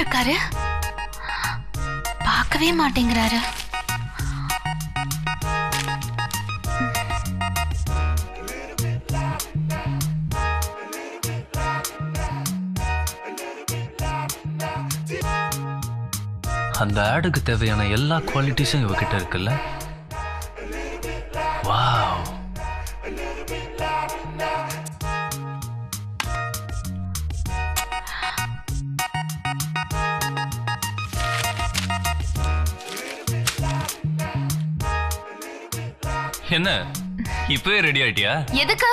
இருக்காரு? பார்க்கவே மாட்டேங்கிறாரு. அந்த ஆடுக்கு தேவையான எல்லா குவாலிட்டிஸும் இவகிட்ட இருக்குல்ல. வாவ். என்ன இப்பவே ரெடி ஆயிட்டியா? எதுக்கு?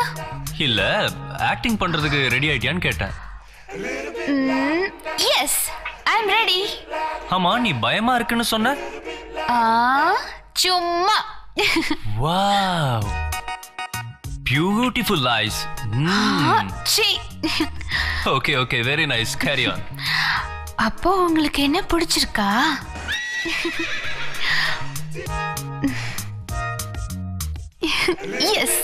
இல்ல ஆக்டிங் பண்றதுக்கு ரெடி ஆயிட்டியான்னு கேட்டேன். Yes, I am ready. ஆமா, நீ பயமா இருக்குன்னு சொன்ன. சும்மா. Wow, beautiful eyes. Okay okay, very nice, carry on. அப்போ உங்களுக்கு என்ன பிடிச்சிருக்கா? எஸ்.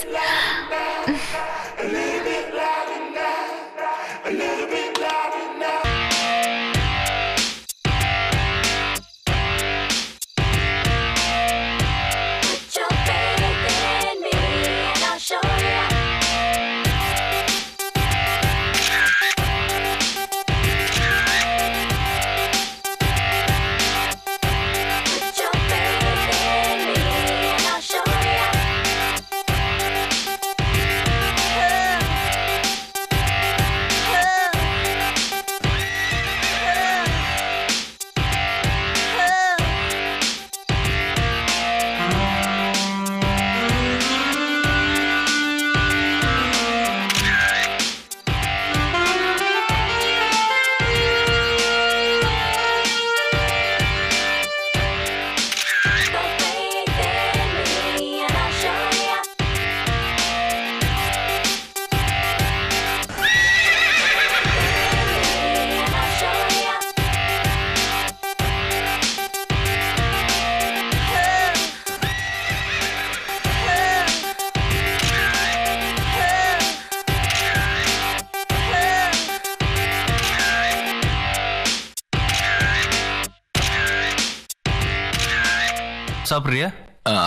சாப்பிடுறியா?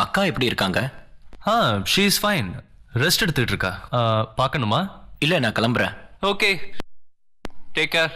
அக்கா எப்படி இருக்காங்க? ஷீ இஸ் ஃபைன், ரெஸ்ட் எடுத்துட்டு இருக்கா. பார்க்கணுமா? இல்ல, நான் கிளம்புறேன். Okay, take care.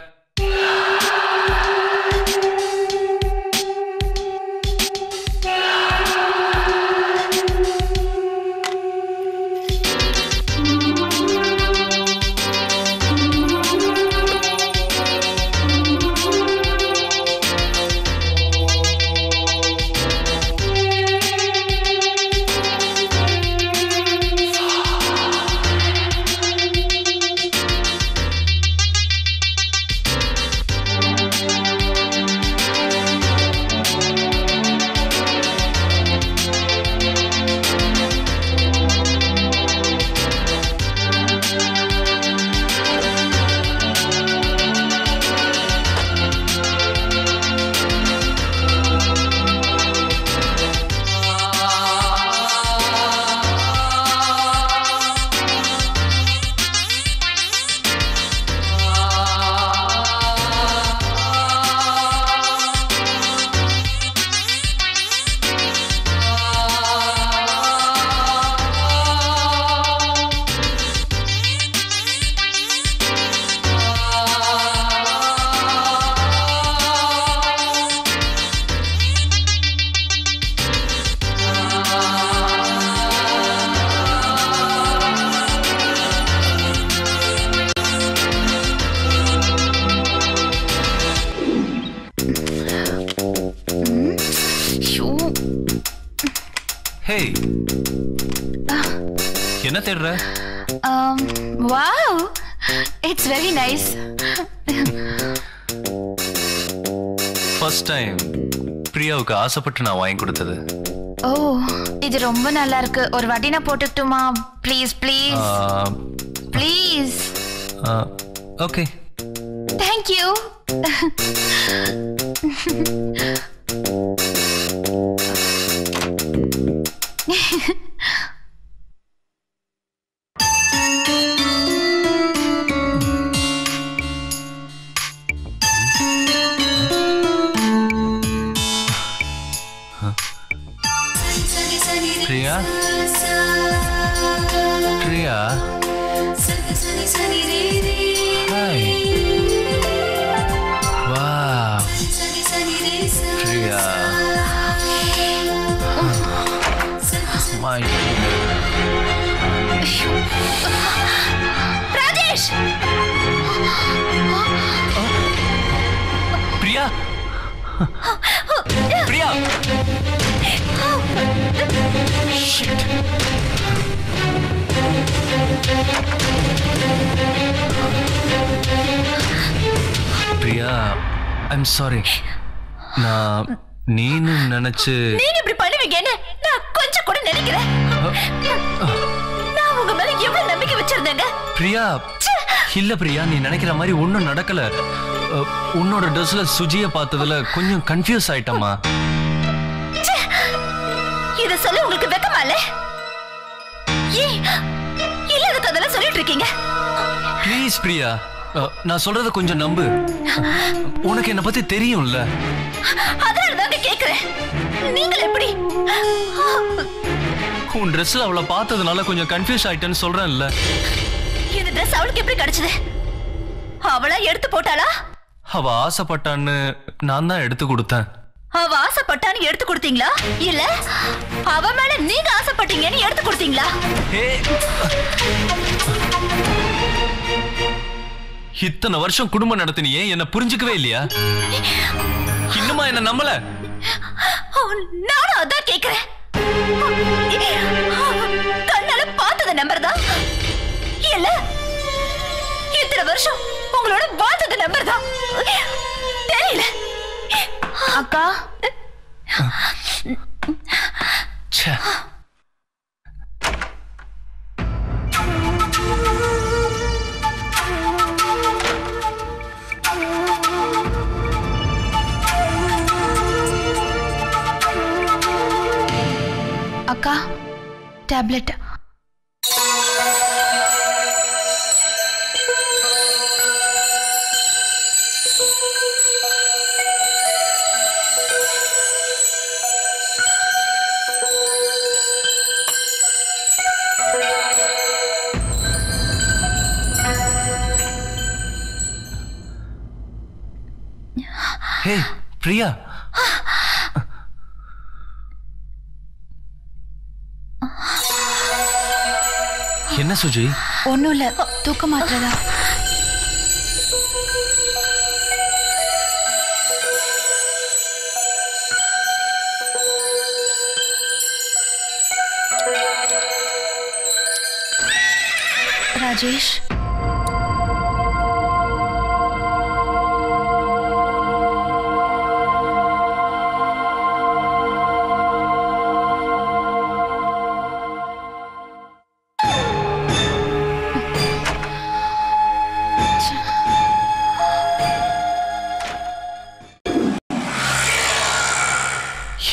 Hey, என்ன தேடுற? Wow, it's very nice. First time பிரியாவுக்கு ஆசைப்பட்டு நான் வாங்கி கொடுத்தது. ஓ, இது ரொம்ப நல்லா இருக்கு. ஒரு வாட்டி நான் போட்டுட்டுமா? Please please please. Okay. Thank you. Priya Priya hi வா Priya my Rajesh Priya Priya Shit. Priya I'm sorry நான் நீனு நினைச்சு நீங்க இப்படி பண்ணுவீங்கன்னு நான் கொஞ்சம் கூட நினைக்கிறேன் நான் உங்க மேல எவ்வளவு நம்பிக்கை வச்சிருந்தேங்க பிரியா இல்ல பிரியா நீ நினைக்கிற மாதிரி ஒன்னும் நடக்கல உன்னோட ட்ரெஸ்ல சுஜிய பார்த்ததுல கொஞ்சம் கன்ஃபியூஸ் ஆயிட்டமா இத சொல்ல உங்களுக்கு வெக்கமா இல்ல இல்லாத கதெல்லாம் சொல்லிட்டு இருக்கீங்க ப்ளீஸ் பிரியா நான் சொல்றத கொஞ்சம் நம்பு உனக்கு என்ன பத்தி தெரியும்ல அதனால தான் கேக்குறேன் நீங்க எப்படி உன் ட்ரெஸ்ல அவளை பார்த்ததுனால கொஞ்சம் கன்ஃபியூஸ் ஆயிட்டேன்னு சொல்றேன்ல இந்த ட்ரெஸ் அவளுக்கு எப்படி கிடைச்சது அவளா எடுத்து போட்டாளா அவ ஆசைப்பட்டான்னு நான் தான் எடுத்து கொடுத்தேன் அவ ஆசைப்பட்டான்னு எடுத்து கொடுத்தீங்களா இல்ல அவ மேல நீங்க ஆசைப்பட்டீங்கன்னு எடுத்து கொடுத்தீங்களா இத்தனை வருஷம் குடும்பம் நடத்தினியே என்ன புரிஞ்சுக்கவே இல்லையா இன்னுமா என்ன நம்பல நானும் அதான் கேக்குறேன் கண்ணால பார்த்தத நம்பர் தான் இல்ல இத்தனை வருஷம் உங்களோட பார்த்தத நம்பர் தான் தெரியல அக்கா அக்கா டேப்லெட் ஹே பிரியா என்ன சுஜி ஒண்ணும் இல்ல தூக்க மாட்டதா ராஜேஷ்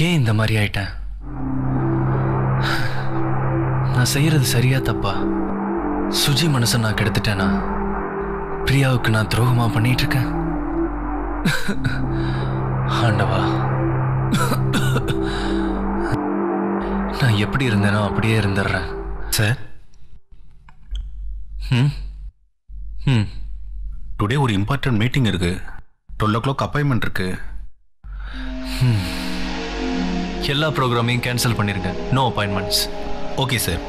ஏன் இந்த மாதிரி ஆயிட்டேன் நான் செய்யறது சரியா தப்பா சுஜி மனசை நான் கெடுத்துட்டேனா பிரியாவுக்கு நான் துரோகமா பண்ணிட்டு இருக்கேன் ஆண்டவா நான் எப்படி இருந்தேனோ அப்படியே இருந்துடுறேன் சார் டுடே ஒரு இம்பார்ட்டன்ட் மீட்டிங் இருக்கு 12 o'clock அப்பாயின்மெண்ட் இருக்கு எல்லா ப்ரோக்ராமையும் கேன்சல் பண்ணிருங்க no appointments okay sir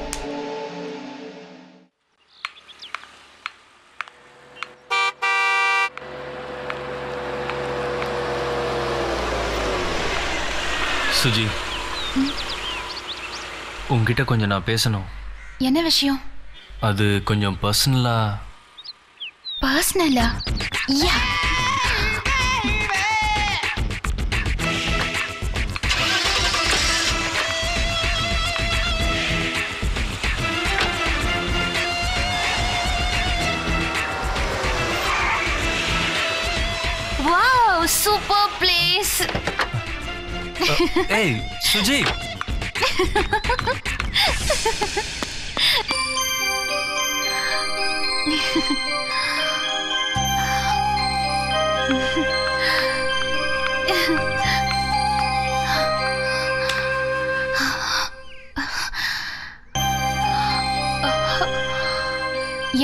Suji உங்ககிட்ட கொஞ்சம் நான் பேசணும் என்ன விஷயம் அது கொஞ்சம் பர்சனலா யா Wow, super place. Hey, Suji.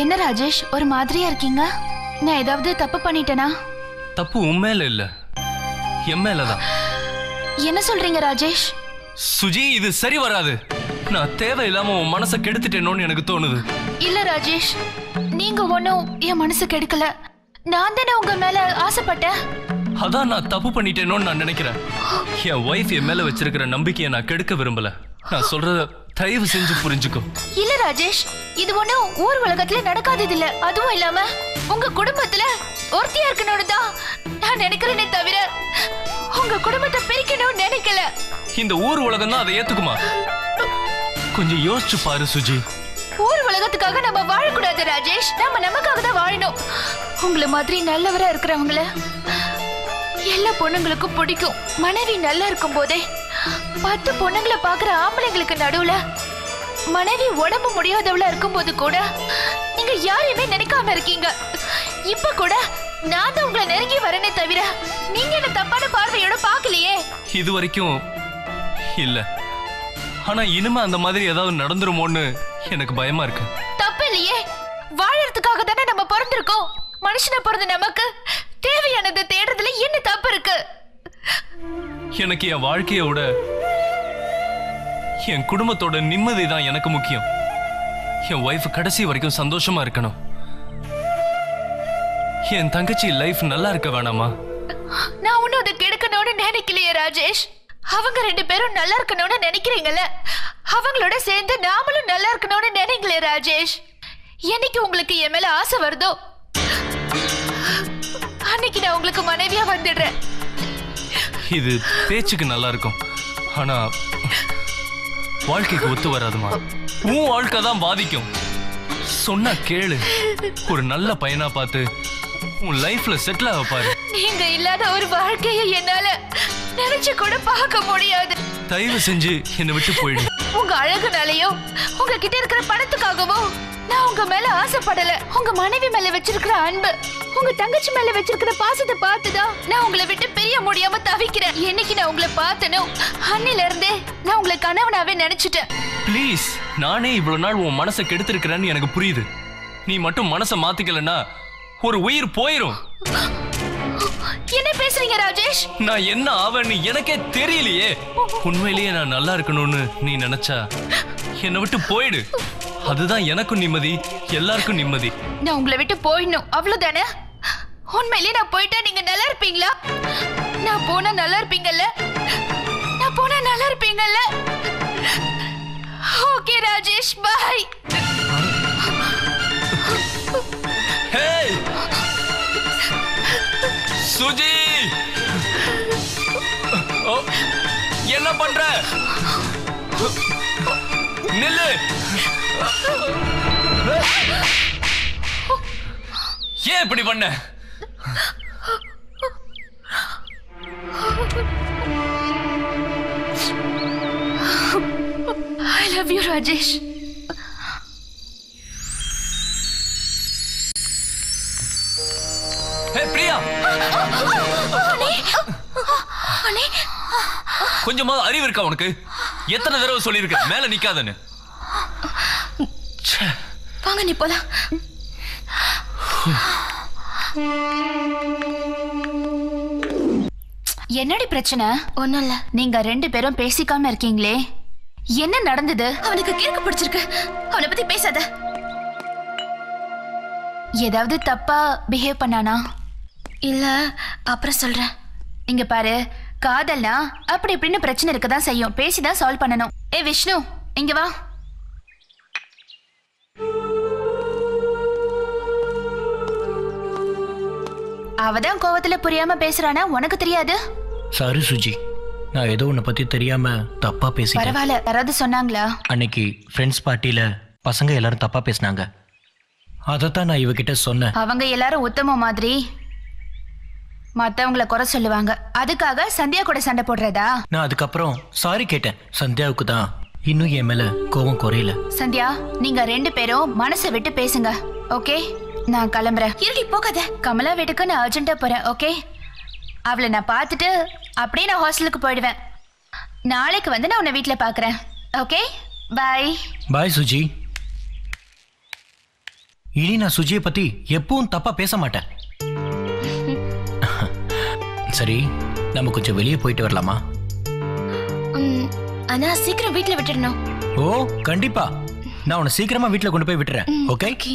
என்ன ராஜேஷ் ஒரு மாதிரியா இருக்கீங்க? நான் ஏதாவது தப்பு பண்ணிட்டேனா? தப்பு உண்மையில இல்ல, என் மேலதான். என்ன சொல்றீங்க ராஜேஷ்? சுஜி, இது சரி வராது. நான் தேவையில்லாம உன் மனசை கெடுத்துட்டேனோன்னு எனக்கு தோணுது. இல்ல ராஜேஷ், நீங்க ஒன்னும் என் மனசு கெடுக்கல. நான் தானே உங்க மேல ஆசைப்பட்டேன். அதான் நான் தப்பு பண்ணிட்டேனோன்னு நான் நினைக்கிறேன். என் ஒய்ஃப் என் மேல வச்சிருக்கிற நம்பிக்கையை நான் கெடுக்க விரும்பல. நான் சொல்றத தயவு செஞ்சு புரிஞ்சுக்கோ. இல்ல ராஜேஷ், இது ஒண்ணும் ஊர் உலகத்துல நடக்காதது இல்ல. அதுவும் இல்லாம உங்க குடும்பத்துல ஒருத்தியா இருக்கணும்னு தான் நான் நினைக்கிறேனே தவிர உங்க குடும்பத்தை பிரிக்கணும்னு நினைக்கல. இந்த ஊர் உலகம் தான் அதை ஏத்துக்குமா? கொஞ்சம் யோசிச்சு பாரு சுஜி. ஊர் உலகத்துக்காக நம்ம வாழக்கூடாது ராஜேஷ். நம்ம நமக்காக தான் வாழணும். உங்களை மாதிரி நல்லவரா இருக்கிறவங்கள எல்லா பொண்ணுங்களுக்கும் பிடிக்கும். மனைவி நல்லா இருக்கும் போதே 10 பொண்ணுங்களை பாக்குற ஆம்பளைங்களுக்கு நடுவுல மனைவி உடம்பு முடியாதவளா இருக்கும் போது கூட நீங்க யாரையுமே நினைக்காம இருக்கீங்க. இப்ப கூட நான் தான் உங்களை நெருங்கி வரேனே தவிர நீங்க என்ன தப்பான பார்வையோட பாக்கலையே. இது வரைக்கும் இல்ல, ஆனா இனிமே அந்த மாதிரி ஏதாவது நடந்துருமோன்னு எனக்கு பயமா இருக்கு. தப்பு இல்லையே, வாழறதுக்காக தானே நம்ம பிறந்திருக்கோம். மனுஷனை பிறந்த நமக்கு தேவையானதை தேடுறதுல என்ன தப்பு இருக்கு? எனக்கு என் வாழ்க்கையை விட என் குடும்பத்தோட நிம்மதி தான் எனக்கு முக்கியம். என் ஒய்ஃப் கடைசி வரைக்கும் சந்தோஷமா இருக்கணும். என் தங்கச்சி லைஃப் நல்லா இருக்க வேணாமா? நான் ஒன்னும் அதை கெடுக்கணும்னு நினைக்கலையே ராஜேஷ். அவங்க 2 பேரும் நல்லா இருக்கணும்னு நினைக்கிறீங்கல்ல, அவங்களோட சேர்ந்து நாமளும் நல்லா இருக்கணும்னு நினைங்களே ராஜேஷ். என்னைக்கு உங்களுக்கு என் மேல ஆசை வருதோ அன்னைக்கு நான் உங்களுக்கு மனைவியா வந்துடுறேன். இது பேச்சுக்கு நல்லா இருக்கும், ஆனா வாழ்க்கைக்கு ஒத்து வராதுமா. உன் வாழ்க்கை தான் பாதிக்கும். சொன்னா கேளு. ஒரு நல்ல பையனா பார்த்து உன் லைஃப்ல செட்டில் ஆக பாரு. நீங்க இல்லாத ஒரு வாழ்க்கையை என்னால நினைச்சு கூட பார்க்க முடியாது. தயவு செஞ்சு என்னை விட்டு போயிடு. உங்க அழகுனாலயோ உங்க கிட்ட இருக்கிற பணத்துக்காகவோ நான் உங்க மேல ஆசைப்படல. உங்க மனைவி மேல வச்சிருக்கிற அன்பு, உங்க தங்கச்சி மேல வச்சிருக்கிற பாசத்தை பார்த்துதான் நான் உங்களை விட்டு பிரிய முடியாம தவிக்கிறேன். என்னைக்கு நான் உங்களை பார்த்தனோ அன்னில இருந்தே நான் உங்களை கணவனாவே நினைச்சிட்டேன். ப்ளீஸ், நானே இவ்வளவு நாள் உன் மனசை கெடுத்திருக்கிறேன்னு எனக்கு புரியுது. நீ மட்டும் மனசை மாத்திக்கலன்னா ஒரு உயிர் போயிரும். என்ன பேசுறீங்க ராஜேஷ்? நான் என்ன ஆவேன்னு எனக்கே தெரியலையே. உண்மையிலேயே நான் நல்லா இருக்கணும்னு நீ நினைச்சா என்னை விட்டு போயிடு. அதுதான் எனக்கும் நிம்மதி, எல்லாருக்கும் நிம்மதி. நான் உங்களை விட்டு போயிடணும், அவ்வளவுதானே? உண்மையிலேயே நான் போயிட்டா நீங்க நல்லா இருப்பீங்களா? நான் போனா நல்லா இருப்பீங்கல்ல? நான் போனா நல்லா இருப்பீங்கல்ல? ஓகே ராஜேஷ், பாய். ஹேய் சுஜி, என்ன பண்ற? நில்லு. ஏன் இப்படி பண்ண? I love you Rajesh. ஹே பிரியா, கொஞ்சமா அறிவு இருக்கா உனக்கு? எத்தனை தடவை சொல்லியிருக்க மேல நிக்காதன்னு? வாங்க நீ போலாம். என்னடி பிரச்சனை? ஒண்ணும் இல்ல. நீங்க 2 பேரும் பேசிக்காம இருக்கீங்களே, என்ன நடந்தது? அவனுக்கு கிறுக்கு பிடிச்சிருக்கு, அவனை பத்தி பேசாத. ஏதாவது தப்பா பிஹேவ் பண்ணானா? இல்ல, அப்புறம் சொல்றேன். இங்க பாரு, காதல்னா அப்படி இப்படின்னு பிரச்சனை இருக்கதான் செய்யும். பேசிதான் சால்வ் பண்ணணும். ஏ விஷ்ணு, இங்க வா. அவதான் கோவத்துல புரியாம பேசுறானா, உனக்கு தெரியாது? சாரி சுஜி, நான் ஏதோ உன்னை பத்தி தெரியாம தப்பா பேசிட்டேன். பரவாயில்ல, யாராவது சொன்னாங்களா? அன்னைக்கு ஃப்ரெண்ட்ஸ் பார்ட்டியில பசங்க எல்லாரும் தப்பா பேசினாங்க. அதத்தான் நான் இவகிட்ட சொன்னேன். அவங்க எல்லாரும் உத்தம மாதிரி மத்தவங்களை குறை சொல்லுவாங்க. அதுக்காக சந்தியா கூட சண்டை போடுறதா? நான் அதுக்கப்புறம் சாரி கேட்டேன். சந்தியாவுக்கு தான் இன்னும் என் மேல கோவம் குறையல. சந்தியா, நீங்க 2 பேரும் மனசை விட்டு பேசுங்க, ஓகே? நான் கிளம்புறேன். இருடி போகாத. கமலா வீட்டுக்கு நான் அர்ஜென்ட்டா போறேன், ஓகே? அவளை நான் பார்த்துட்டு அப்படியே நான் ஹாஸ்டலுக்கு போயிடுவேன். நாளைக்கு வந்து நான் உன்னை வீட்டில் பார்க்குறேன், ஓகே? பாய். பாய் சுஜி. இனி நான் சுஜியை பத்தி எப்பவும் தப்பா பேச மாட்டேன். சரி, நம்ம கொஞ்சம் வெளியே போயிட்டு வரலாமா? ஆனா சீக்கிரம் வீட்ல விட்டுடணும். ஓ கண்டிப்பா, நான் உன்னை சீக்கிரமா வீட்டுல கொண்டு போய் விட்டுறேன். ஓகே? ஓகே.